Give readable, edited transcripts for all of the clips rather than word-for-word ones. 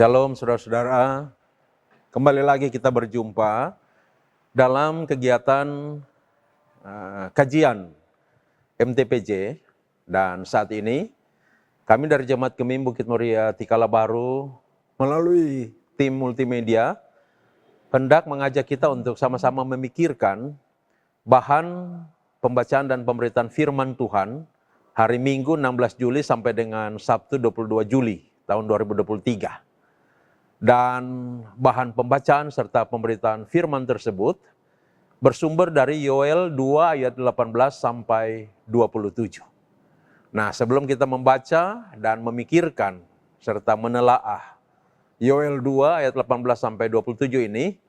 Shalom saudara-saudara, kembali lagi kita berjumpa dalam kegiatan kajian MTPJ. Dan saat ini kami dari Jemaat Kemim Bukit Muria Tikala Baru melalui tim multimedia hendak mengajak kita untuk sama-sama memikirkan bahan pembacaan dan pemberitaan firman Tuhan hari Minggu 16 Juli sampai dengan Sabtu 22 Juli tahun 2023. Dan bahan pembacaan serta pemberitaan firman tersebut bersumber dari Yoel 2 ayat 18 sampai 27. Nah, sebelum kita membaca dan memikirkan serta menelaah Yoel 2 ayat 18 sampai 27 ini,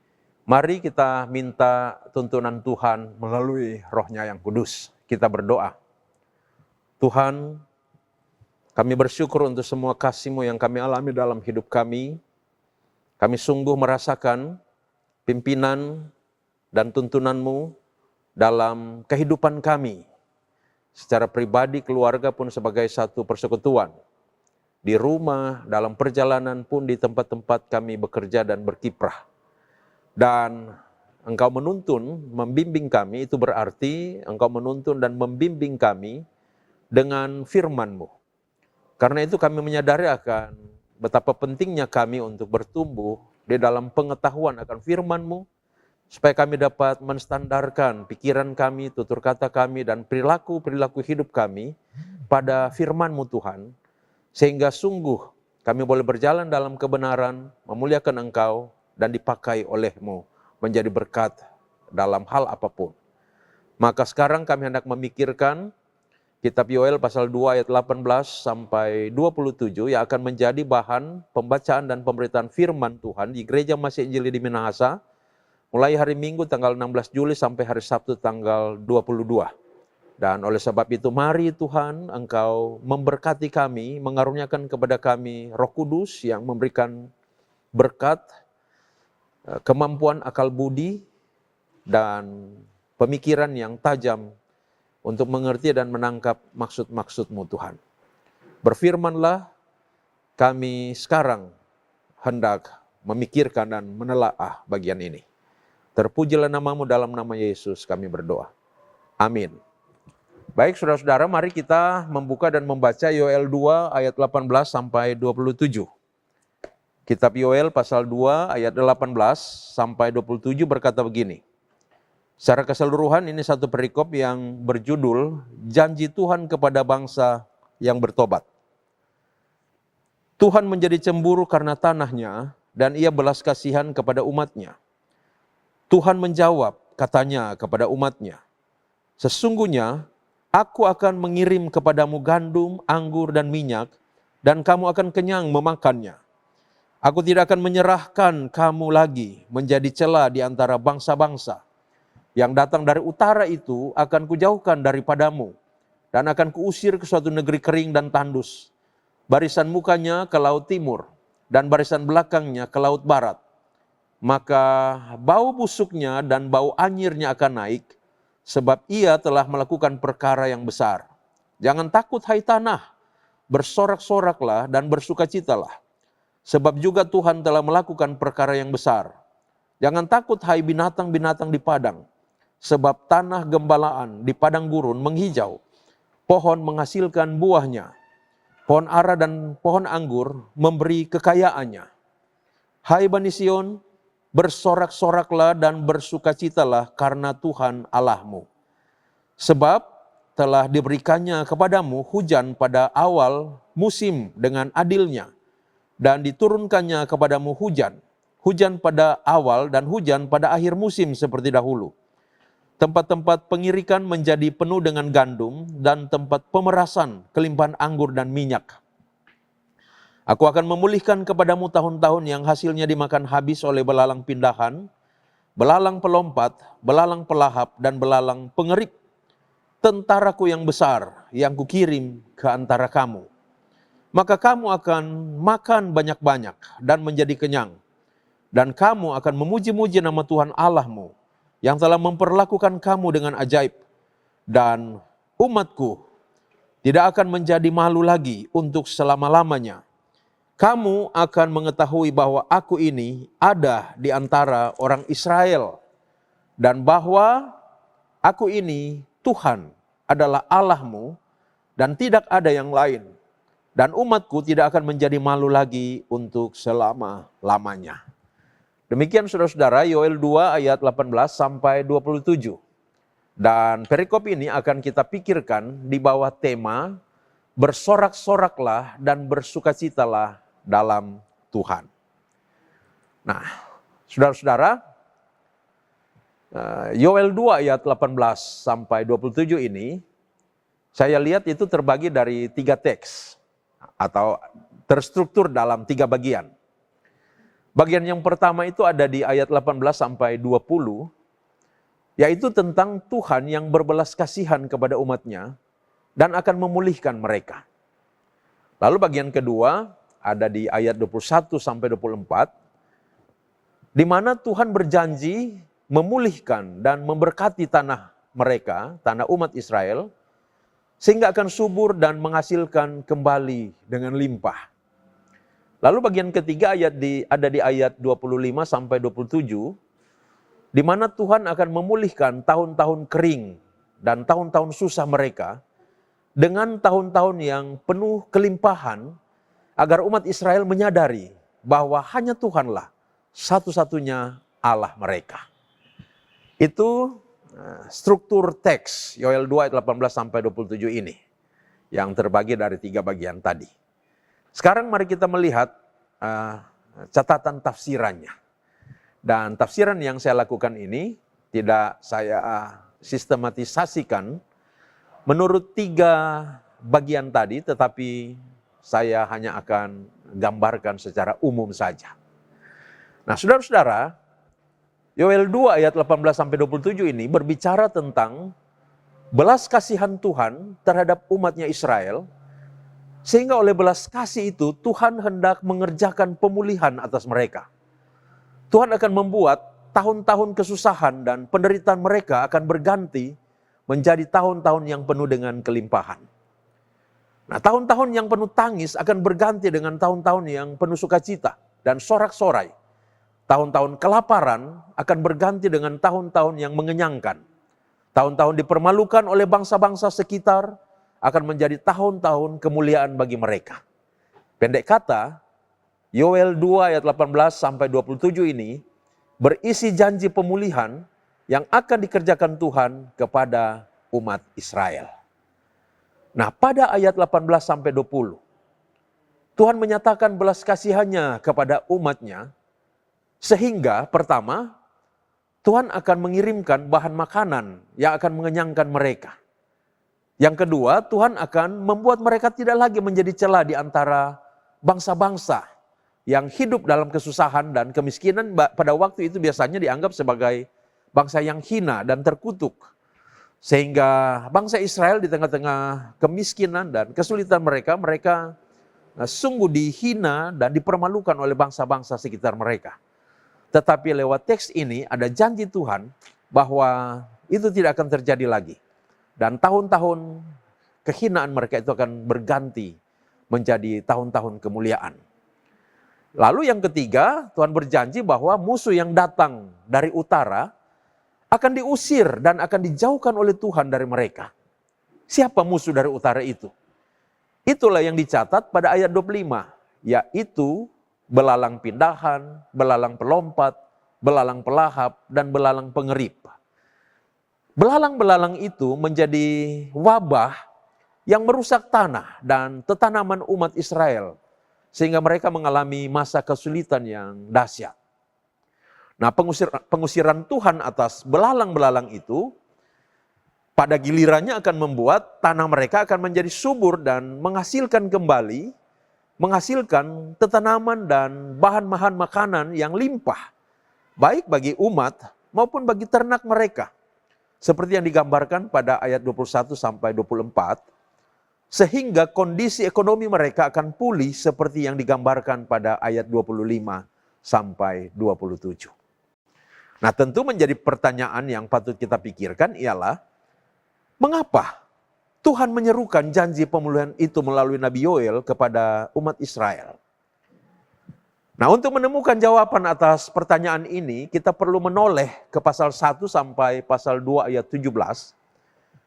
mari kita minta tuntunan Tuhan melalui Roh-Nya yang kudus. Kita berdoa. Tuhan, kami bersyukur untuk semua kasih-Mu yang kami alami dalam hidup kami. Kami sungguh merasakan pimpinan dan tuntunan-Mu dalam kehidupan kami. Secara pribadi, keluarga pun sebagai satu persekutuan. Di rumah, dalam perjalanan pun di tempat-tempat kami bekerja dan berkiprah. Dan Engkau menuntun, membimbing kami, itu berarti Engkau menuntun dan membimbing kami dengan firman-Mu. Karena itu kami menyadari akan betapa pentingnya kami untuk bertumbuh di dalam pengetahuan akan firman-Mu, supaya kami dapat menstandarkan pikiran kami, tutur kata kami, dan perilaku hidup kami pada firman-Mu Tuhan, sehingga sungguh kami boleh berjalan dalam kebenaran, memuliakan Engkau, dan dipakai oleh-Mu menjadi berkat dalam hal apapun. Maka sekarang kami hendak memikirkan Kitab Yoel pasal 2 ayat 18 sampai 27 yang akan menjadi bahan pembacaan dan pemberitaan firman Tuhan di Gereja Masih Injili di Minahasa mulai hari Minggu tanggal 16 Juli sampai hari Sabtu tanggal 22. Dan oleh sebab itu mari Tuhan Engkau memberkati kami, mengaruniakan kepada kami Roh Kudus yang memberikan berkat, kemampuan akal budi, dan pemikiran yang tajam untuk mengerti dan menangkap maksud-maksud-Mu Tuhan. Berfirmanlah, kami sekarang hendak memikirkan dan menelaah bagian ini. Terpujilah nama-Mu, dalam nama Yesus kami berdoa. Amin. Baik saudara-saudara, mari kita membuka dan membaca Yoel 2 ayat 18 sampai 27. Kitab Yoel pasal 2 ayat 18 sampai 27 berkata begini. Secara keseluruhan ini satu perikop yang berjudul Janji Tuhan kepada bangsa yang bertobat. Tuhan menjadi cemburu karena tanahnya dan Ia belas kasihan kepada umatnya. Tuhan menjawab, katanya kepada umatnya, sesungguhnya aku akan mengirim kepadamu gandum, anggur, dan minyak, dan kamu akan kenyang memakannya. Aku tidak akan menyerahkan kamu lagi menjadi cela di antara bangsa-bangsa. Yang datang dari utara itu akan kujauhkan daripadamu, dan akan kuusir ke suatu negeri kering dan tandus. Barisan mukanya ke laut timur, dan barisan belakangnya ke laut barat. Maka bau busuknya dan bau anyirnya akan naik, sebab ia telah melakukan perkara yang besar. Jangan takut hai tanah, bersorak-soraklah dan bersukacitalah, sebab juga Tuhan telah melakukan perkara yang besar. Jangan takut hai binatang-binatang di padang, sebab tanah gembalaan di padang gurun menghijau, pohon menghasilkan buahnya, pohon ara dan pohon anggur memberi kekayaannya. Hai Bani Sion, bersorak-soraklah dan bersukacitalah karena Tuhan Allahmu. Sebab telah diberikannya kepadamu hujan pada awal musim dengan adilnya, dan diturunkannya kepadamu hujan pada awal dan hujan pada akhir musim seperti dahulu. Tempat-tempat pengirikan menjadi penuh dengan gandum, dan tempat pemerasan kelimpahan anggur dan minyak. Aku akan memulihkan kepadamu tahun-tahun yang hasilnya dimakan habis oleh belalang pindahan, belalang pelompat, belalang pelahap, dan belalang pengerik. Tentaraku yang besar yang kukirim ke antara kamu. Maka kamu akan makan banyak-banyak dan menjadi kenyang. Dan kamu akan memuji-muji nama Tuhan Allahmu, yang telah memperlakukan kamu dengan ajaib. Dan umatku tidak akan menjadi malu lagi untuk selama-lamanya. kamu akan mengetahui bahwa aku ini ada di antara orang Israel, dan bahwa aku ini Tuhan adalah Allahmu, dan tidak ada yang lain. Dan umatku tidak akan menjadi malu lagi untuk selama-lamanya. Demikian saudara-saudara, Yoel 2 ayat 18 sampai 27. Dan perikop ini akan kita pikirkan di bawah tema bersorak-soraklah dan bersukacitalah dalam Tuhan. Nah, saudara-saudara, Yoel 2 ayat 18 sampai 27 ini, saya lihat itu terbagi dari 3 teks atau terstruktur dalam 3 bagian. Bagian yang pertama itu ada di ayat 18 sampai 20, yaitu tentang Tuhan yang berbelas kasihan kepada umatnya dan akan memulihkan mereka. Lalu bagian kedua ada di ayat 21 sampai 24, di mana Tuhan berjanji memulihkan dan memberkati tanah mereka, tanah umat Israel, sehingga akan subur dan menghasilkan kembali dengan limpah. Lalu bagian ketiga ada di ayat 25 sampai 27, di mana Tuhan akan memulihkan tahun-tahun kering dan tahun-tahun susah mereka dengan tahun-tahun yang penuh kelimpahan, agar umat Israel menyadari bahwa hanya Tuhanlah satu-satunya Allah mereka. Itu struktur teks Yoel 2 ayat 18 sampai 27 ini yang terbagi dari 3 bagian tadi. Sekarang mari kita melihat catatan tafsirannya. Dan tafsiran yang saya lakukan ini tidak saya sistematisasikan menurut 3 bagian tadi, tetapi saya hanya akan gambarkan secara umum saja. Nah, saudara-saudara, Yoel 2 ayat 18 sampai 27 ini berbicara tentang belas kasihan Tuhan terhadap umatnya Israel, sehingga oleh belas kasih itu Tuhan hendak mengerjakan pemulihan atas mereka. Tuhan akan membuat tahun-tahun kesusahan dan penderitaan mereka akan berganti menjadi tahun-tahun yang penuh dengan kelimpahan. Nah, tahun-tahun yang penuh tangis akan berganti dengan tahun-tahun yang penuh sukacita dan sorak-sorai. Tahun-tahun kelaparan akan berganti dengan tahun-tahun yang mengenyangkan. Tahun-tahun dipermalukan oleh bangsa-bangsa sekitar akan menjadi tahun-tahun kemuliaan bagi mereka. Pendek kata, Yoel 2 ayat 18 sampai 27 ini berisi janji pemulihan yang akan dikerjakan Tuhan kepada umat Israel. Nah, pada ayat 18 sampai 20, Tuhan menyatakan belas kasihannya kepada umatnya, sehingga pertama, Tuhan akan mengirimkan bahan makanan yang akan mengenyangkan mereka. Yang kedua, Tuhan akan membuat mereka tidak lagi menjadi celah di antara bangsa-bangsa yang hidup dalam kesusahan dan kemiskinan. Pada waktu itu biasanya dianggap sebagai bangsa yang hina dan terkutuk. Sehingga bangsa Israel di tengah-tengah kemiskinan dan kesulitan mereka sungguh dihina dan dipermalukan oleh bangsa-bangsa sekitar mereka. Tetapi lewat teks ini ada janji Tuhan bahwa itu tidak akan terjadi lagi. Dan tahun-tahun kehinaan mereka itu akan berganti menjadi tahun-tahun kemuliaan. Lalu yang ketiga, Tuhan berjanji bahwa musuh yang datang dari utara akan diusir dan akan dijauhkan oleh Tuhan dari mereka. Siapa musuh dari utara itu? Itulah yang dicatat pada ayat 25, yaitu belalang pindahan, belalang pelompat, belalang pelahap, dan belalang pengerip. Belalang-belalang itu menjadi wabah yang merusak tanah dan tetanaman umat Israel, sehingga mereka mengalami masa kesulitan yang dahsyat. Nah, pengusiran Tuhan atas belalang-belalang itu pada gilirannya akan membuat tanah mereka akan menjadi subur dan menghasilkan kembali, menghasilkan tetanaman dan bahan-bahan makanan yang limpah, baik bagi umat maupun bagi ternak mereka. Seperti yang digambarkan pada ayat 21 sampai 24, sehingga kondisi ekonomi mereka akan pulih seperti yang digambarkan pada ayat 25 sampai 27. Nah, tentu menjadi pertanyaan yang patut kita pikirkan ialah, mengapa Tuhan menyerukan janji pemulihan itu melalui Nabi Yoel kepada umat Israel? Nah, untuk menemukan jawaban atas pertanyaan ini, kita perlu menoleh ke pasal 1 sampai pasal 2 ayat 17,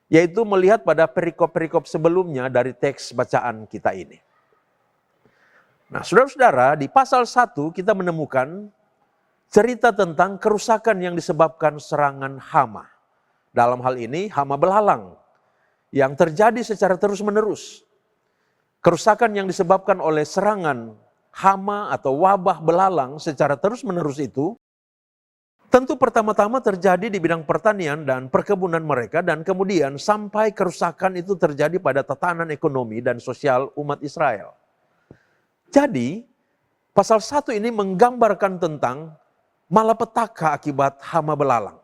yaitu melihat pada perikop-perikop sebelumnya dari teks bacaan kita ini. Nah, saudara-saudara, di pasal 1 kita menemukan cerita tentang kerusakan yang disebabkan serangan hama. Dalam hal ini, hama belalang yang terjadi secara terus-menerus. Kerusakan yang disebabkan oleh serangan hama atau wabah belalang secara terus-menerus itu tentu pertama-tama terjadi di bidang pertanian dan perkebunan mereka, dan kemudian sampai kerusakan itu terjadi pada tatanan ekonomi dan sosial umat Israel. Jadi, pasal 1 ini menggambarkan tentang malapetaka akibat hama belalang.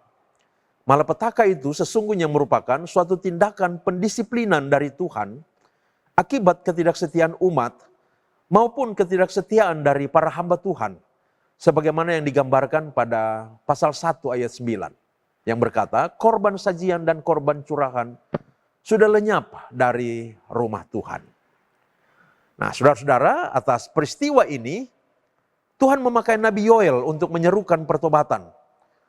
Malapetaka itu sesungguhnya merupakan suatu tindakan pendisiplinan dari Tuhan akibat ketidaksetiaan umat maupun ketidaksetiaan dari para hamba Tuhan, sebagaimana yang digambarkan pada pasal 1 ayat 9, yang berkata, korban sajian dan korban curahan sudah lenyap dari rumah Tuhan. Nah, saudara-saudara, atas peristiwa ini, Tuhan memakai Nabi Yoel untuk menyerukan pertobatan,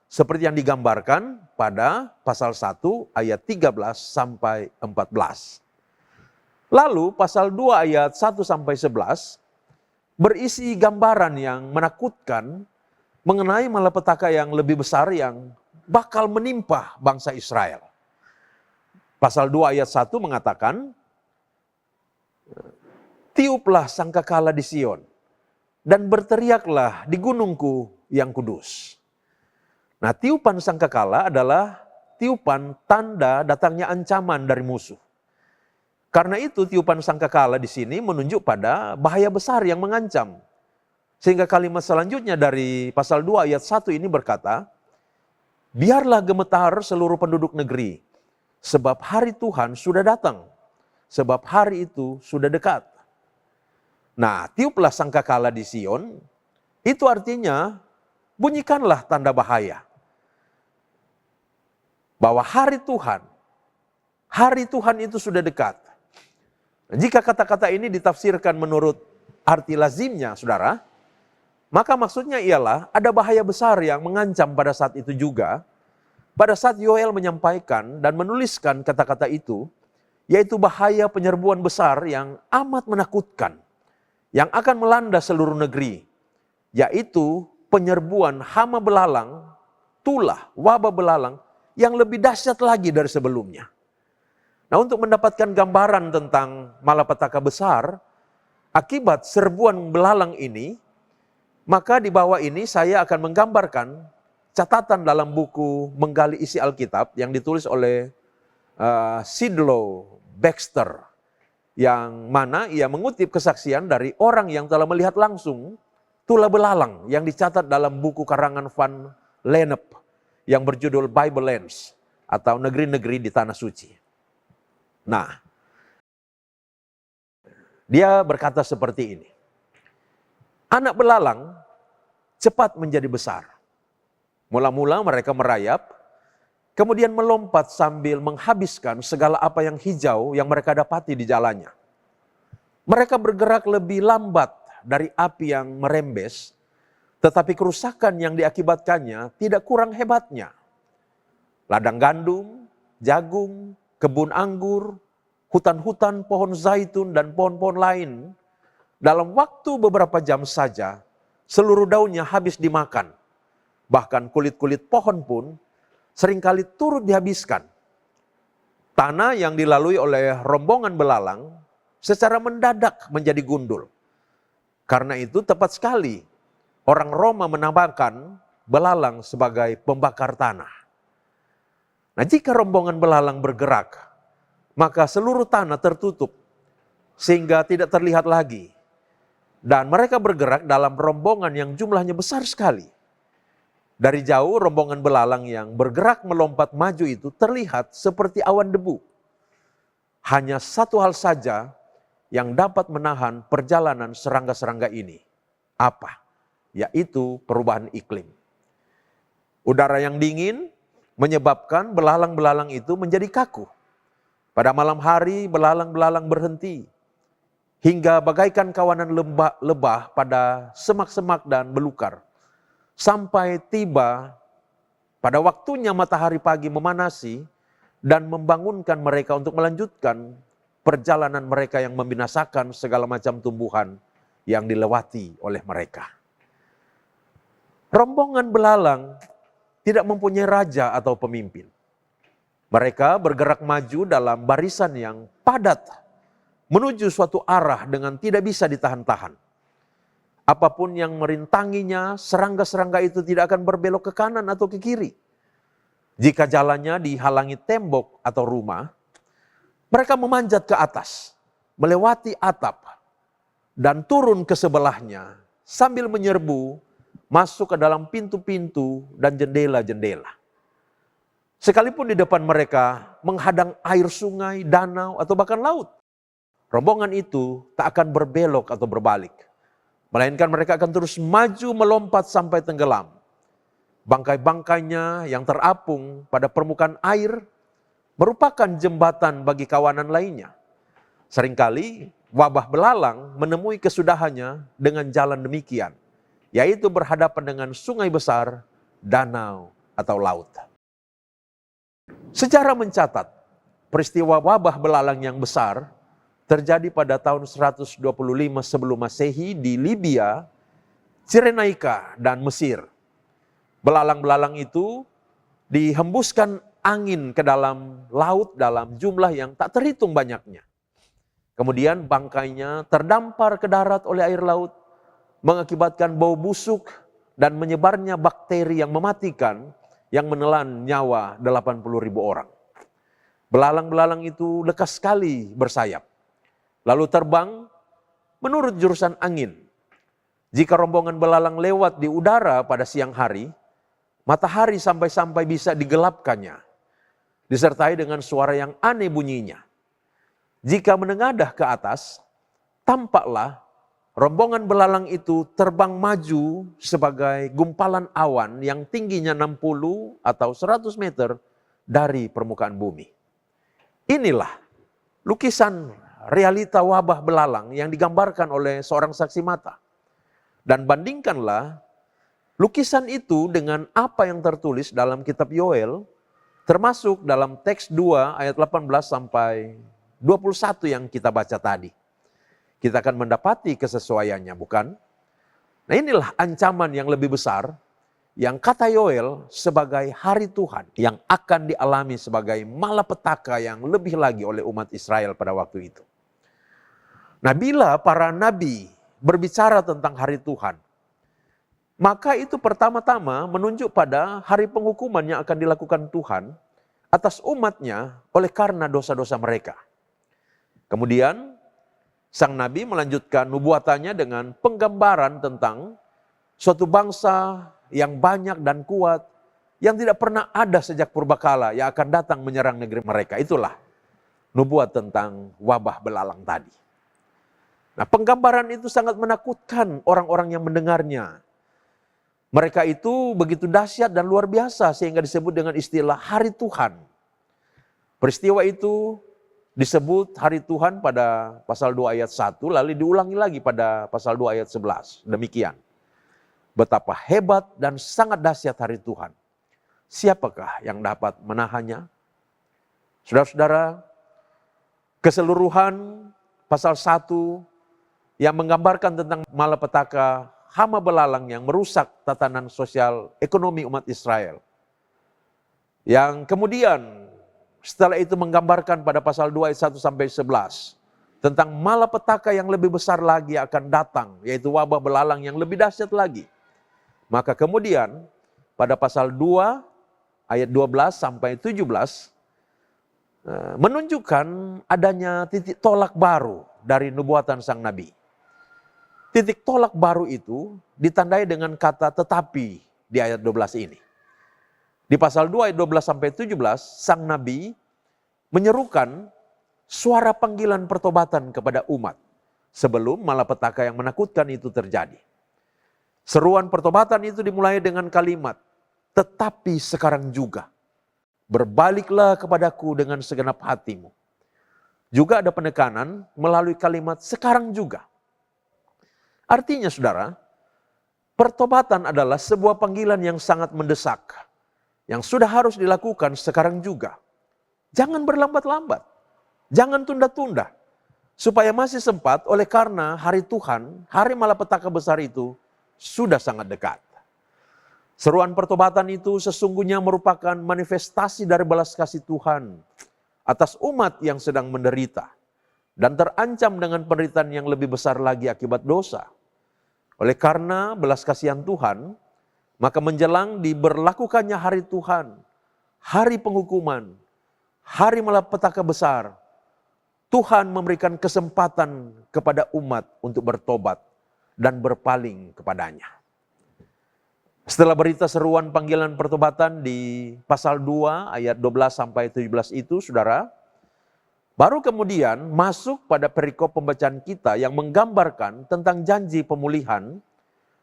seperti yang digambarkan pada pasal 1 ayat 13 sampai 14. Lalu pasal 2 ayat 1 sampai 11 berisi gambaran yang menakutkan mengenai malapetaka yang lebih besar yang bakal menimpa bangsa Israel. Pasal 2 ayat 1 mengatakan, tiuplah sangkakala di Sion dan berteriaklah di gunungku yang kudus. Nah, tiupan sangkakala adalah tiupan tanda datangnya ancaman dari musuh. Karena itu tiupan sangkakala di sini menunjuk pada bahaya besar yang mengancam. Sehingga kalimat selanjutnya dari pasal 2 ayat 1 ini berkata, biarlah gemetar seluruh penduduk negeri, sebab hari Tuhan sudah datang, sebab hari itu sudah dekat. Nah, tiuplah sangkakala di Sion, itu artinya bunyikanlah tanda bahaya. Bahwa hari Tuhan itu sudah dekat. Jika kata-kata ini ditafsirkan menurut arti lazimnya, saudara, maka maksudnya ialah ada bahaya besar yang mengancam pada saat itu juga. Pada saat Yoel menyampaikan dan menuliskan kata-kata itu, yaitu bahaya penyerbuan besar yang amat menakutkan, yang akan melanda seluruh negeri, yaitu penyerbuan hama belalang, tulah, wabah belalang, yang lebih dahsyat lagi dari sebelumnya. Nah, untuk mendapatkan gambaran tentang malapetaka besar akibat serbuan belalang ini, maka di bawah ini saya akan menggambarkan catatan dalam buku Menggali Isi Alkitab yang ditulis oleh Sidlow Baxter, yang mana ia mengutip kesaksian dari orang yang telah melihat langsung tulah belalang yang dicatat dalam buku karangan Van Lennep yang berjudul Bible Lands atau Negeri-negeri di Tanah Suci. Nah, dia berkata seperti ini. Anak belalang cepat menjadi besar. Mula-mula mereka merayap, kemudian melompat sambil menghabiskan segala apa yang hijau yang mereka dapati di jalannya. Mereka bergerak lebih lambat dari api yang merembes, tetapi kerusakan yang diakibatkannya tidak kurang hebatnya. Ladang gandum, jagung, kebun anggur, hutan-hutan, pohon zaitun, dan pohon-pohon lain, dalam waktu beberapa jam saja, seluruh daunnya habis dimakan. Bahkan kulit-kulit pohon pun seringkali turut dihabiskan. Tanah yang dilalui oleh rombongan belalang secara mendadak menjadi gundul. Karena itu tepat sekali orang Roma menamakan belalang sebagai pembakar tanah. Nah, jika rombongan belalang bergerak, maka seluruh tanah tertutup sehingga tidak terlihat lagi. Dan mereka bergerak dalam rombongan yang jumlahnya besar sekali. Dari jauh rombongan belalang yang bergerak melompat maju itu terlihat seperti awan debu. Hanya satu hal saja yang dapat menahan perjalanan serangga-serangga ini. Apa? Yaitu perubahan iklim. Udara yang dingin menyebabkan belalang-belalang itu menjadi kaku. Pada malam hari belalang-belalang berhenti. hingga bagaikan kawanan lebah pada semak-semak dan belukar. Sampai tiba pada waktunya matahari pagi memanasi dan membangunkan mereka untuk melanjutkan perjalanan mereka yang membinasakan segala macam tumbuhan yang dilewati oleh mereka. Rombongan belalang tidak mempunyai raja atau pemimpin. Mereka bergerak maju dalam barisan yang padat menuju suatu arah dengan tidak bisa ditahan-tahan. Apapun yang merintanginya, serangga-serangga itu tidak akan berbelok ke kanan atau ke kiri. Jika jalannya dihalangi tembok atau rumah, mereka memanjat ke atas, melewati atap, dan turun ke sebelahnya sambil menyerbu masuk ke dalam pintu-pintu dan jendela-jendela. Sekalipun di depan mereka menghadang air sungai, danau, atau bahkan laut, rombongan itu tak akan berbelok atau berbalik. Melainkan mereka akan terus maju melompat sampai tenggelam. Bangkai-bangkainya yang terapung pada permukaan air merupakan jembatan bagi kawanan lainnya. Seringkali wabah belalang menemui kesudahannya dengan jalan demikian, yaitu berhadapan dengan sungai besar, danau, atau laut. Sejarah mencatat peristiwa wabah belalang yang besar terjadi pada tahun 125 sebelum Masehi di Libya, Cyrenaica, dan Mesir. Belalang-belalang itu dihembuskan angin ke dalam laut dalam jumlah yang tak terhitung banyaknya. Kemudian bangkainya terdampar ke darat oleh air laut, mengakibatkan bau busuk dan menyebarnya bakteri yang mematikan yang menelan nyawa 80.000 orang. Belalang-belalang itu lekas sekali bersayap, lalu terbang menurut jurusan angin. Jika rombongan belalang lewat di udara pada siang hari, matahari sampai-sampai bisa digelapkannya, disertai dengan suara yang aneh bunyinya. Jika menengadah ke atas, tampaklah rombongan belalang itu terbang maju sebagai gumpalan awan yang tingginya 60 atau 100 meter dari permukaan bumi. Inilah lukisan realita wabah belalang yang digambarkan oleh seorang saksi mata. Dan bandingkanlah lukisan itu dengan apa yang tertulis dalam kitab Yoel, termasuk dalam teks 2 ayat 18 sampai 21 yang kita baca tadi. Kita akan mendapati kesesuaiannya, bukan? Nah, inilah ancaman yang lebih besar yang kata Yoel sebagai hari Tuhan yang akan dialami sebagai malapetaka yang lebih lagi oleh umat Israel pada waktu itu. Nah, bila para nabi berbicara tentang hari Tuhan, maka itu pertama-tama menunjuk pada hari penghukuman yang akan dilakukan Tuhan atas umatnya oleh karena dosa-dosa mereka. Kemudian sang nabi melanjutkan nubuatannya dengan penggambaran tentang suatu bangsa yang banyak dan kuat yang tidak pernah ada sejak purbakala yang akan datang menyerang negeri mereka. Itulah nubuat tentang wabah belalang tadi. Nah, penggambaran itu sangat menakutkan orang-orang yang mendengarnya. Mereka itu begitu dahsyat dan luar biasa sehingga disebut dengan istilah hari Tuhan. Peristiwa itu disebut hari Tuhan pada pasal 2 ayat 1, lalu diulangi lagi pada pasal 2 ayat 11. Demikian. Betapa hebat dan sangat dahsyat hari Tuhan. Siapakah yang dapat menahannya? Saudara-saudara, keseluruhan pasal 1 yang menggambarkan tentang malapetaka hama belalang yang merusak tatanan sosial ekonomi umat Israel. Yang kemudian setelah itu menggambarkan pada pasal 2 ayat 1 sampai 11 tentang malapetaka yang lebih besar lagi akan datang, yaitu wabah belalang yang lebih dahsyat lagi. Maka kemudian pada pasal 2 ayat 12 sampai 17 menunjukkan adanya titik tolak baru dari nubuatan sang nabi. Titik tolak baru itu ditandai dengan kata tetapi di ayat 12 ini. Di pasal 2 ayat 12 sampai 17, sang nabi menyerukan suara panggilan pertobatan kepada umat sebelum malapetaka yang menakutkan itu terjadi. Seruan pertobatan itu dimulai dengan kalimat, tetapi sekarang juga berbaliklah kepadaku dengan segenap hatimu. juga ada penekanan melalui kalimat sekarang juga. Artinya saudara, pertobatan adalah sebuah panggilan yang sangat mendesak, yang sudah harus dilakukan sekarang juga. Jangan berlambat-lambat, jangan tunda-tunda, supaya masih sempat oleh karena hari Tuhan, hari malapetaka besar itu sudah sangat dekat. Seruan pertobatan itu sesungguhnya merupakan manifestasi dari belas kasih Tuhan atas umat yang sedang menderita dan terancam dengan penderitaan yang lebih besar lagi akibat dosa. Oleh karena belas kasihan Tuhan, maka menjelang diberlakukannya hari Tuhan, hari penghukuman, hari malapetaka besar, Tuhan memberikan kesempatan kepada umat untuk bertobat dan berpaling kepadanya. Setelah berita seruan panggilan pertobatan di pasal 2 ayat 12 sampai 17 itu, saudara, baru kemudian masuk pada perikop pembacaan kita yang menggambarkan tentang janji pemulihan,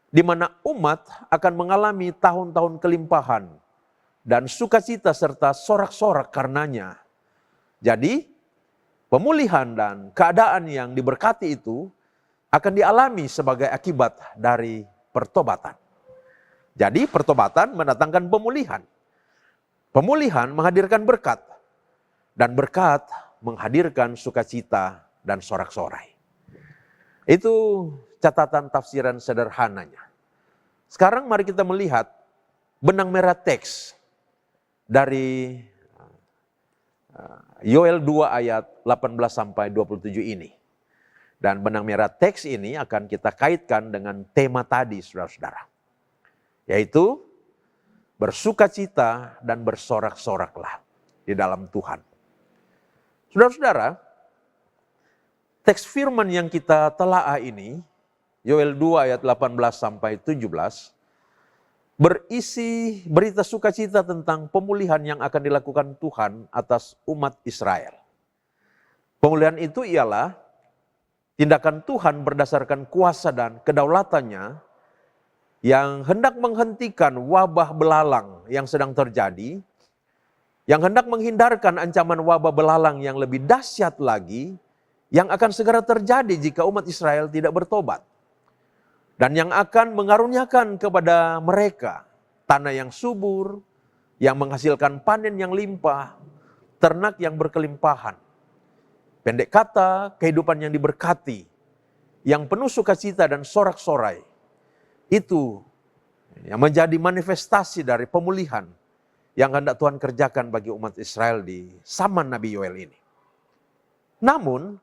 di mana umat akan mengalami tahun-tahun kelimpahan dan sukacita serta sorak-sorak karenanya. Jadi, pemulihan dan keadaan yang diberkati itu akan dialami sebagai akibat dari pertobatan. Jadi pertobatan mendatangkan pemulihan. Pemulihan menghadirkan berkat. Dan berkat menghadirkan sukacita dan sorak-sorai. Itu catatan tafsiran sederhananya. Sekarang mari kita melihat benang merah teks dari Yoel 2 ayat 18 sampai 27 ini. Dan benang merah teks ini akan kita kaitkan dengan tema tadi, saudara-saudara. Yaitu bersukacita dan bersorak-soraklah di dalam Tuhan. Saudara-saudara, teks firman yang kita telaah ini, Yoel 2 ayat 18 sampai 17, berisi berita sukacita tentang pemulihan yang akan dilakukan Tuhan atas umat Israel. Pemulihan itu ialah tindakan Tuhan berdasarkan kuasa dan kedaulatannya yang hendak menghentikan wabah belalang yang sedang terjadi, yang hendak menghindarkan ancaman wabah belalang yang lebih dahsyat lagi, yang akan segera terjadi jika umat Israel tidak bertobat. Dan yang akan mengaruniakan kepada mereka tanah yang subur, yang menghasilkan panen yang limpah, ternak yang berkelimpahan. Pendek kata, kehidupan yang diberkati, yang penuh sukacita dan sorak-sorai, itu yang menjadi manifestasi dari pemulihan yang hendak Tuhan kerjakan bagi umat Israel di zaman Nabi Yoel ini. Namun,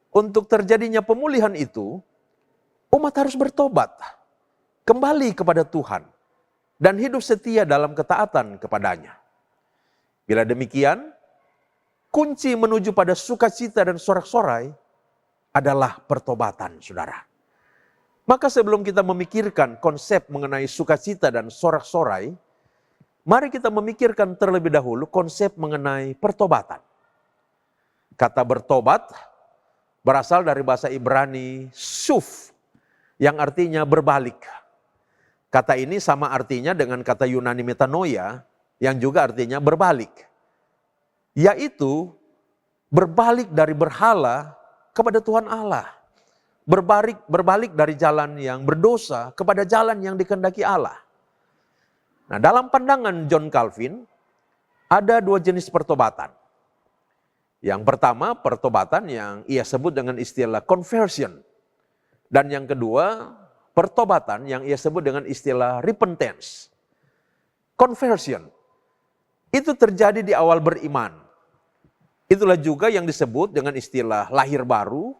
untuk terjadinya pemulihan itu, umat harus bertobat, kembali kepada Tuhan, dan hidup setia dalam ketaatan kepadanya. Bila demikian, kunci menuju pada sukacita dan sorak-sorai adalah pertobatan, saudara. Maka sebelum kita memikirkan konsep mengenai sukacita dan sorak-sorai, mari kita memikirkan terlebih dahulu konsep mengenai pertobatan. Kata bertobat berasal dari bahasa Ibrani suf, yang artinya berbalik. Kata ini sama artinya dengan kata Yunani metanoia, yang juga artinya berbalik. Yaitu berbalik dari berhala kepada Tuhan Allah. Berbalik dari jalan yang berdosa kepada jalan yang dikehendaki Allah. Nah, dalam pandangan John Calvin, ada dua jenis pertobatan. Yang pertama, pertobatan yang ia sebut dengan istilah conversion. Dan yang kedua, pertobatan yang ia sebut dengan istilah repentance. Conversion, itu terjadi di awal beriman. Itulah juga yang disebut dengan istilah lahir baru,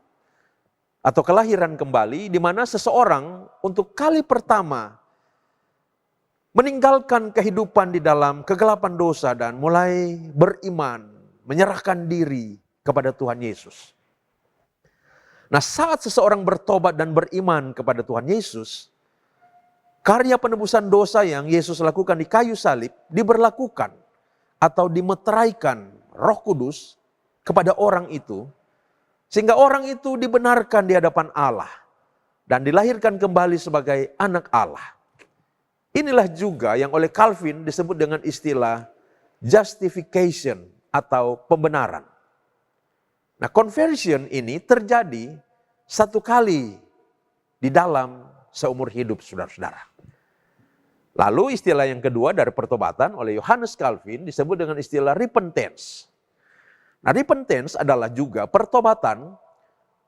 atau kelahiran kembali, di mana seseorang untuk kali pertama meninggalkan kehidupan di dalam kegelapan dosa dan mulai beriman, menyerahkan diri kepada Tuhan Yesus. Nah, saat seseorang bertobat dan beriman kepada Tuhan Yesus, karya penebusan dosa yang Yesus lakukan di kayu salib diberlakukan atau dimeteraikan Roh Kudus kepada orang itu, sehingga orang itu dibenarkan di hadapan Allah dan dilahirkan kembali sebagai anak Allah. Inilah juga yang oleh Calvin disebut dengan istilah justification atau pembenaran. Nah, conversion ini terjadi satu kali di dalam seumur hidup saudara-saudara. Lalu istilah yang kedua dari pertobatan oleh Johannes Calvin disebut dengan istilah repentance. Nah, repentance adalah juga pertobatan,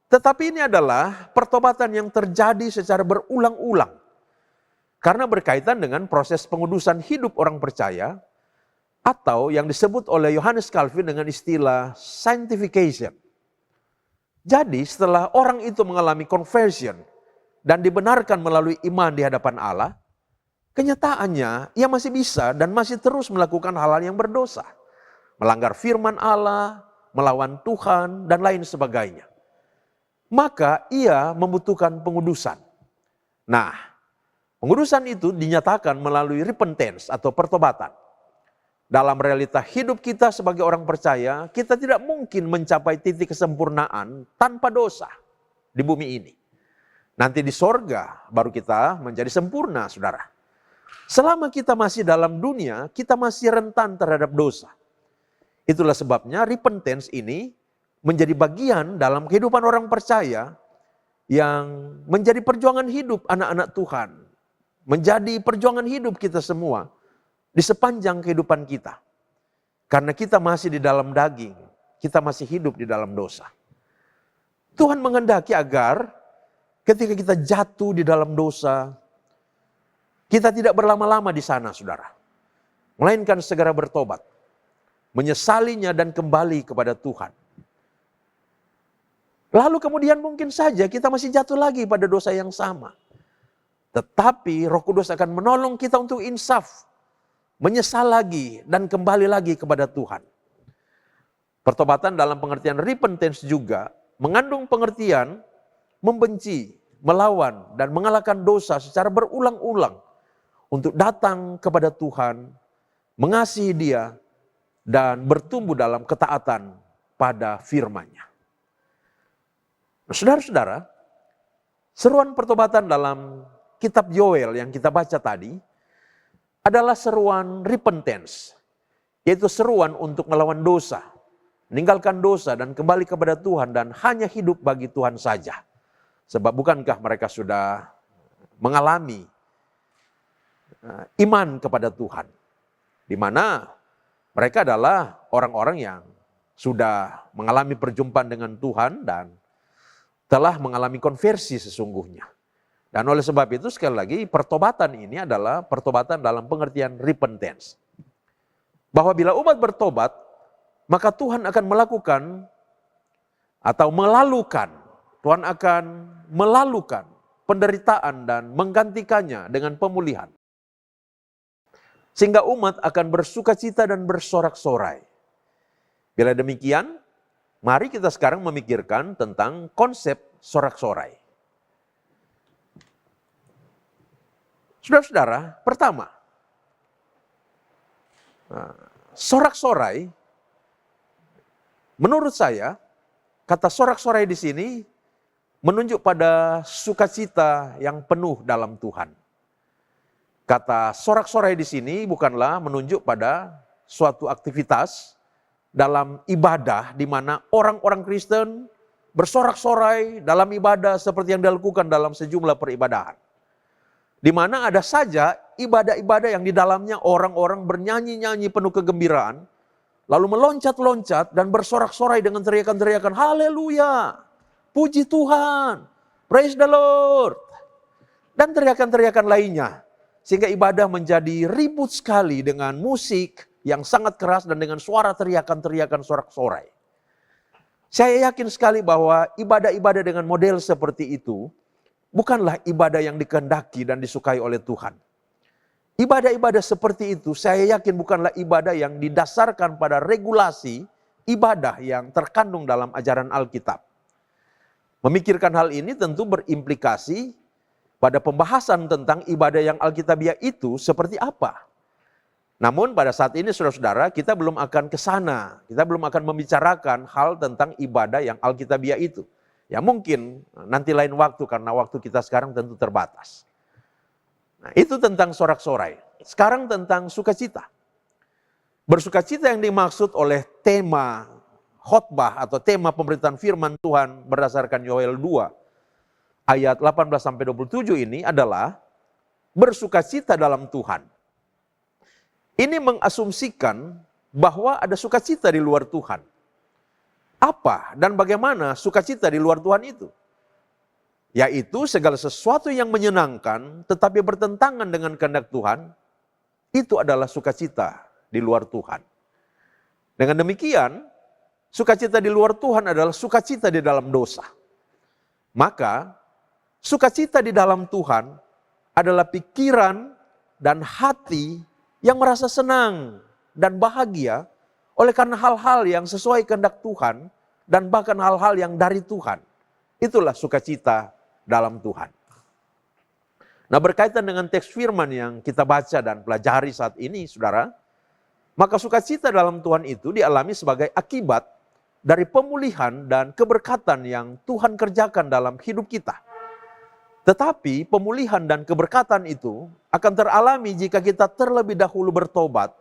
tetapi ini adalah pertobatan yang terjadi secara berulang-ulang. Karena berkaitan dengan proses pengudusan hidup orang percaya, atau yang disebut oleh Johannes Calvin dengan istilah sanctification. Jadi setelah orang itu mengalami conversion dan dibenarkan melalui iman di hadapan Allah, kenyataannya ia masih bisa dan masih terus melakukan hal-hal yang berdosa. Melanggar firman Allah, melawan Tuhan, dan lain sebagainya. Maka ia membutuhkan pengudusan. Nah, pengudusan itu dinyatakan melalui repentance atau pertobatan. Dalam realita hidup kita sebagai orang percaya, kita tidak mungkin mencapai titik kesempurnaan tanpa dosa di bumi ini. Nanti di sorga baru kita menjadi sempurna, saudara. Selama kita masih dalam dunia, kita masih rentan terhadap dosa. Itulah sebabnya repentance ini menjadi bagian dalam kehidupan orang percaya yang menjadi perjuangan hidup anak-anak Tuhan. Menjadi perjuangan hidup kita semua di sepanjang kehidupan kita. Karena kita masih di dalam daging, kita masih hidup di dalam dosa. Tuhan menghendaki agar ketika kita jatuh di dalam dosa, kita tidak berlama-lama di sana, saudara. Melainkan segera bertobat, menyesalinya dan kembali kepada Tuhan. Lalu kemudian mungkin saja kita masih jatuh lagi pada dosa yang sama. Tetapi Roh Kudus akan menolong kita untuk insaf, menyesal lagi dan kembali lagi kepada Tuhan. Pertobatan dalam pengertian repentance juga mengandung pengertian membenci, melawan, dan mengalahkan dosa secara berulang-ulang untuk datang kepada Tuhan, mengasihi Dia, dan bertumbuh dalam ketaatan pada firman-Nya. Nah, saudara-saudara, seruan pertobatan dalam kitab Yoel yang kita baca tadi adalah seruan repentance, yaitu seruan untuk melawan dosa, meninggalkan dosa dan kembali kepada Tuhan dan hanya hidup bagi Tuhan saja. Sebab bukankah mereka sudah mengalami iman kepada Tuhan, di mana mereka adalah orang-orang yang sudah mengalami perjumpaan dengan Tuhan dan telah mengalami konversi sesungguhnya. Dan oleh sebab itu sekali lagi pertobatan ini adalah pertobatan dalam pengertian repentance. Bahwa bila umat bertobat, maka Tuhan akan melakukan atau melalukan, Tuhan akan melalukan penderitaan dan menggantikannya dengan pemulihan. Sehingga umat akan bersukacita dan bersorak-sorai. Bila demikian, mari kita sekarang memikirkan tentang konsep sorak-sorai. Saudara-saudara, pertama, sorak-sorai, menurut saya, kata sorak-sorai di sini menunjuk pada sukacita yang penuh dalam Tuhan. Kata sorak-sorai di sini bukanlah menunjuk pada suatu aktivitas dalam ibadah di mana orang-orang Kristen bersorak-sorai dalam ibadah seperti yang dilakukan dalam sejumlah peribadahan. Di mana ada saja ibadah-ibadah yang di dalamnya orang-orang bernyanyi-nyanyi penuh kegembiraan, lalu meloncat-loncat dan bersorak-sorai dengan teriakan-teriakan, haleluya, puji Tuhan, praise the Lord, dan teriakan-teriakan lainnya. Sehingga ibadah menjadi ribut sekali dengan musik yang sangat keras dan dengan suara teriakan-teriakan sorak-sorai. Saya yakin sekali bahwa ibadah-ibadah dengan model seperti itu bukanlah ibadah yang dikehendaki dan disukai oleh Tuhan. Ibadah-ibadah seperti itu saya yakin bukanlah ibadah yang didasarkan pada regulasi ibadah yang terkandung dalam ajaran Alkitab. Memikirkan hal ini tentu berimplikasi pada pembahasan tentang ibadah yang Alkitabiah itu seperti apa. Namun pada saat ini saudara-saudara kita belum akan ke sana. Kita belum akan membicarakan hal tentang ibadah yang Alkitabiah itu. Ya mungkin nanti lain waktu karena waktu kita sekarang tentu terbatas. Nah, itu tentang sorak-sorai. Sekarang tentang sukacita. Bersukacita yang dimaksud oleh tema khotbah atau tema pemberitaan firman Tuhan berdasarkan Yoel 2 ayat 18-27 ini adalah bersukacita dalam Tuhan. Ini mengasumsikan bahwa ada sukacita di luar Tuhan. Apa dan bagaimana sukacita di luar Tuhan itu? Yaitu segala sesuatu yang menyenangkan tetapi bertentangan dengan kehendak Tuhan, itu adalah sukacita di luar Tuhan. Dengan demikian, sukacita di luar Tuhan adalah sukacita di dalam dosa. Maka, sukacita di dalam Tuhan adalah pikiran dan hati yang merasa senang dan bahagia oleh karena hal-hal yang sesuai kehendak Tuhan dan bahkan hal-hal yang dari Tuhan. Itulah sukacita dalam Tuhan. Nah, berkaitan dengan teks firman yang kita baca dan pelajari saat ini, saudara, maka sukacita dalam Tuhan itu dialami sebagai akibat dari pemulihan dan keberkatan yang Tuhan kerjakan dalam hidup kita. Tetapi pemulihan dan keberkatan itu akan teralami jika kita terlebih dahulu bertobat,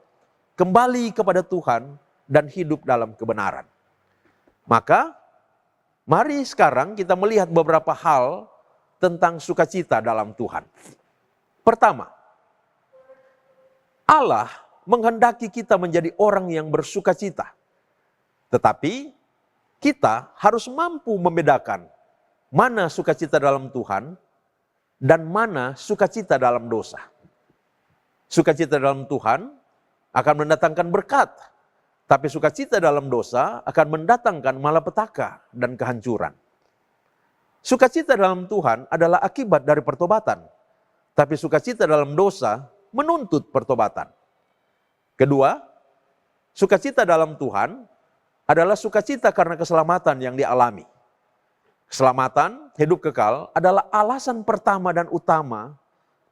kembali kepada Tuhan, dan hidup dalam kebenaran. Maka, mari sekarang kita melihat beberapa hal tentang sukacita dalam Tuhan. Pertama, Allah menghendaki kita menjadi orang yang bersukacita. Tetapi, kita harus mampu membedakan mana sukacita dalam Tuhan dan mana sukacita dalam dosa. Sukacita dalam Tuhan akan mendatangkan berkat, tapi sukacita dalam dosa akan mendatangkan malapetaka dan kehancuran. Sukacita dalam Tuhan adalah akibat dari pertobatan, tapi sukacita dalam dosa menuntut pertobatan. Kedua, sukacita dalam Tuhan adalah sukacita karena keselamatan yang dialami. Keselamatan, hidup kekal adalah alasan pertama dan utama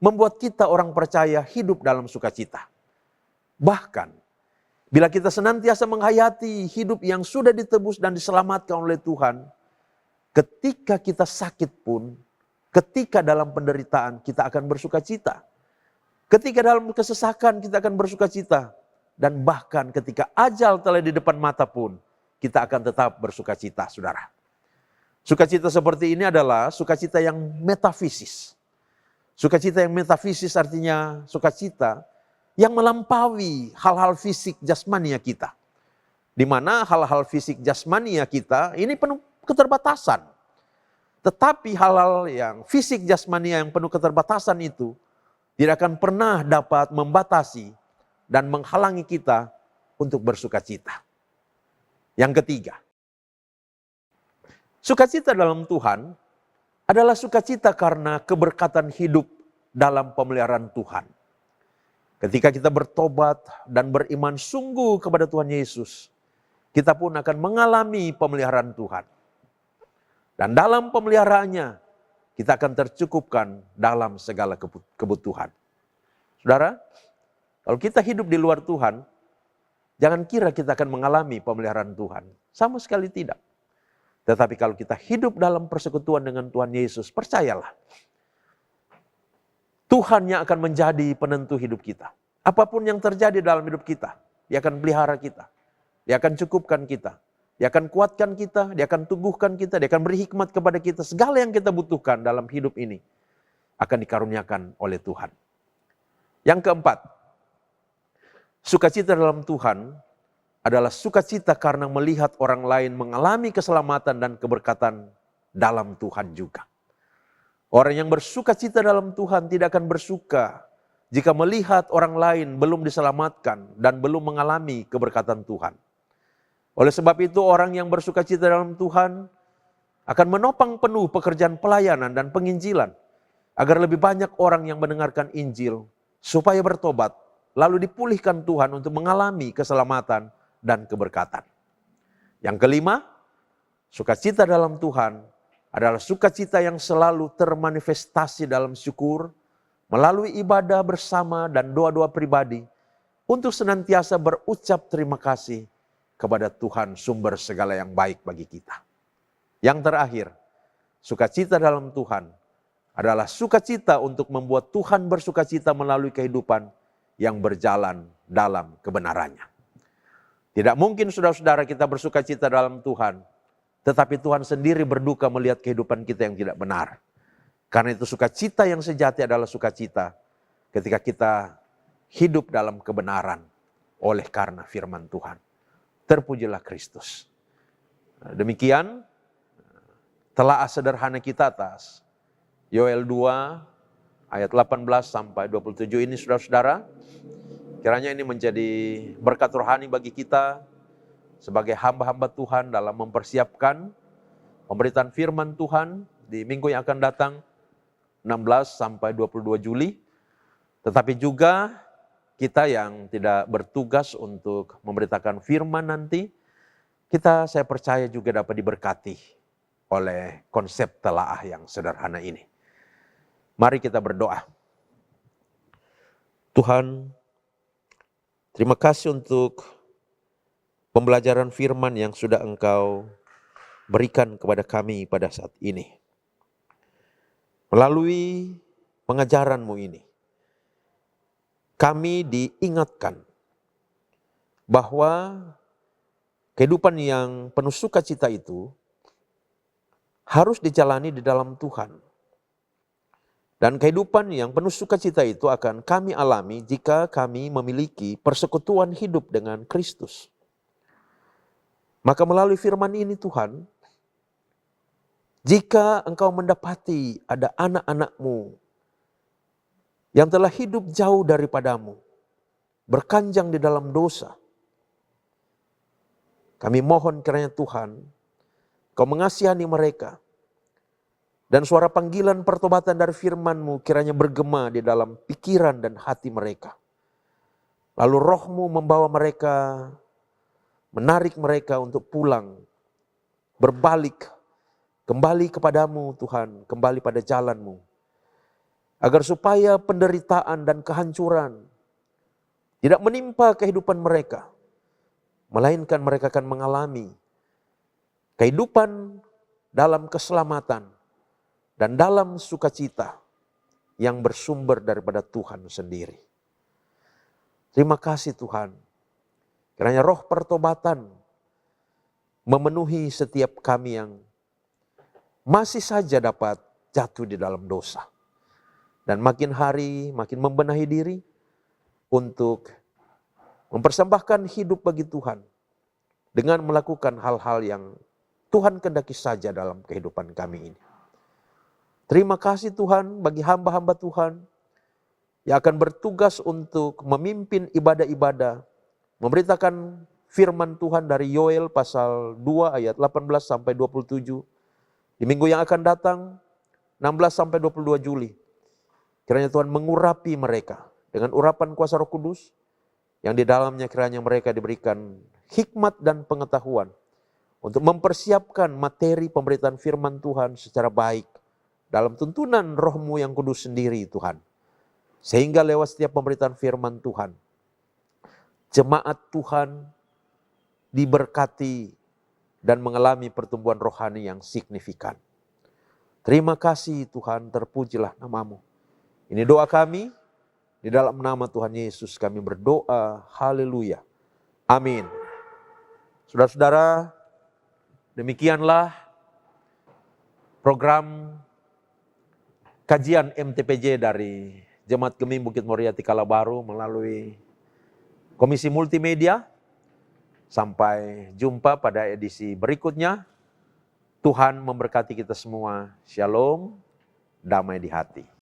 membuat kita orang percaya hidup dalam sukacita. Bahkan, bila kita senantiasa menghayati hidup yang sudah ditebus dan diselamatkan oleh Tuhan, ketika kita sakit pun, ketika dalam penderitaan kita akan bersukacita. Ketika dalam kesesakan kita akan bersukacita. Dan bahkan ketika ajal telah di depan mata pun, kita akan tetap bersukacita, saudara. Sukacita seperti ini adalah sukacita yang metafisis. Sukacita yang metafisis artinya sukacita yang melampaui hal-hal fisik jasmania kita. Di mana hal-hal fisik jasmania kita ini penuh keterbatasan. Tetapi hal-hal yang fisik jasmania yang penuh keterbatasan itu tidak akan pernah dapat membatasi dan menghalangi kita untuk bersukacita. Yang ketiga, sukacita dalam Tuhan adalah sukacita karena keberkatan hidup dalam pemeliharaan Tuhan. Ketika kita bertobat dan beriman sungguh kepada Tuhan Yesus, kita pun akan mengalami pemeliharaan Tuhan. Dan dalam pemeliharaannya, kita akan tercukupkan dalam segala kebutuhan. Saudara, kalau kita hidup di luar Tuhan, jangan kira kita akan mengalami pemeliharaan Tuhan. Sama sekali tidak. Tetapi kalau kita hidup dalam persekutuan dengan Tuhan Yesus, percayalah. Tuhan yang akan menjadi penentu hidup kita. Apapun yang terjadi dalam hidup kita, Dia akan pelihara kita. Dia akan cukupkan kita. Dia akan kuatkan kita, Dia akan teguhkan kita, Dia akan beri hikmat kepada kita. Segala yang kita butuhkan dalam hidup ini akan dikaruniakan oleh Tuhan. Yang keempat, sukacita dalam Tuhan adalah sukacita karena melihat orang lain mengalami keselamatan dan keberkatan dalam Tuhan juga. Orang yang bersukacita dalam Tuhan tidak akan bersuka jika melihat orang lain belum diselamatkan dan belum mengalami keberkatan Tuhan. Oleh sebab itu orang yang bersukacita dalam Tuhan akan menopang penuh pekerjaan pelayanan dan penginjilan agar lebih banyak orang yang mendengarkan Injil supaya bertobat lalu dipulihkan Tuhan untuk mengalami keselamatan dan keberkatan. Yang kelima, sukacita dalam Tuhan adalah sukacita yang selalu termanifestasi dalam syukur melalui ibadah bersama dan doa-doa pribadi untuk senantiasa berucap terima kasih kepada Tuhan sumber segala yang baik bagi kita. Yang terakhir, sukacita dalam Tuhan adalah sukacita untuk membuat Tuhan bersukacita melalui kehidupan yang berjalan dalam kebenarannya. Tidak mungkin saudara-saudara kita bersuka cita dalam Tuhan, tetapi Tuhan sendiri berduka melihat kehidupan kita yang tidak benar. Karena itu sukacita yang sejati adalah sukacita ketika kita hidup dalam kebenaran oleh karena firman Tuhan. Terpujilah Kristus. Demikian telaah sederhana kita atas Yoel 2 ayat 18 sampai 27 ini saudara-saudara. Kiranya ini menjadi berkat rohani bagi kita sebagai hamba-hamba Tuhan dalam mempersiapkan pemberitaan firman Tuhan di minggu yang akan datang 16 sampai 22 Juli. Tetapi juga kita yang tidak bertugas untuk memberitakan firman nanti, saya percaya juga dapat diberkati oleh konsep telaah yang sederhana ini. Mari kita berdoa. Tuhan, terima kasih untuk pembelajaran firman yang sudah Engkau berikan kepada kami pada saat ini. Melalui pengajaran-Mu ini, kami diingatkan bahwa kehidupan yang penuh sukacita itu harus dijalani di dalam Tuhan. Dan kehidupan yang penuh sukacita itu akan kami alami jika kami memiliki persekutuan hidup dengan Kristus. Maka melalui firman ini Tuhan, jika Engkau mendapati ada anak-anak-Mu yang telah hidup jauh daripadamu, berkanjang di dalam dosa, kami mohon kiranya Tuhan, Kau mengasihani mereka. Dan suara panggilan pertobatan dari firman-Mu kiranya bergema di dalam pikiran dan hati mereka. Lalu Roh-Mu membawa mereka, menarik mereka untuk pulang, berbalik, kembali kepadamu Tuhan, kembali pada jalan-Mu. Agar supaya penderitaan dan kehancuran tidak menimpa kehidupan mereka. Melainkan mereka akan mengalami kehidupan dalam keselamatan dan dalam sukacita yang bersumber daripada Tuhan sendiri. Terima kasih Tuhan. Kiranya roh pertobatan memenuhi setiap kami yang masih saja dapat jatuh di dalam dosa. Dan makin hari makin membenahi diri untuk mempersembahkan hidup bagi Tuhan. Dengan melakukan hal-hal yang Tuhan kehendaki saja dalam kehidupan kami ini. Terima kasih Tuhan bagi hamba-hamba Tuhan yang akan bertugas untuk memimpin ibadah-ibadah, memberitakan firman Tuhan dari Yoel pasal 2 ayat 18 sampai 27. Di minggu yang akan datang 16 sampai 22 Juli. Kiranya Tuhan mengurapi mereka dengan urapan kuasa Roh Kudus yang di dalamnya kiranya mereka diberikan hikmat dan pengetahuan untuk mempersiapkan materi pemberitaan firman Tuhan secara baik dalam tuntunan Roh-Mu yang kudus sendiri Tuhan. Sehingga lewat setiap pemberitaan firman Tuhan, jemaat Tuhan diberkati dan mengalami pertumbuhan rohani yang signifikan. Terima kasih Tuhan, terpujilah nama-Mu. Ini doa kami, di dalam nama Tuhan Yesus kami berdoa, haleluya, amin. Saudara-saudara, demikianlah program kajian MTPJ dari Jemaat Gemim Bukit Moria Tikala Baru melalui Komisi Multimedia. Sampai jumpa pada edisi berikutnya. Tuhan memberkati kita semua. Shalom, damai di hati.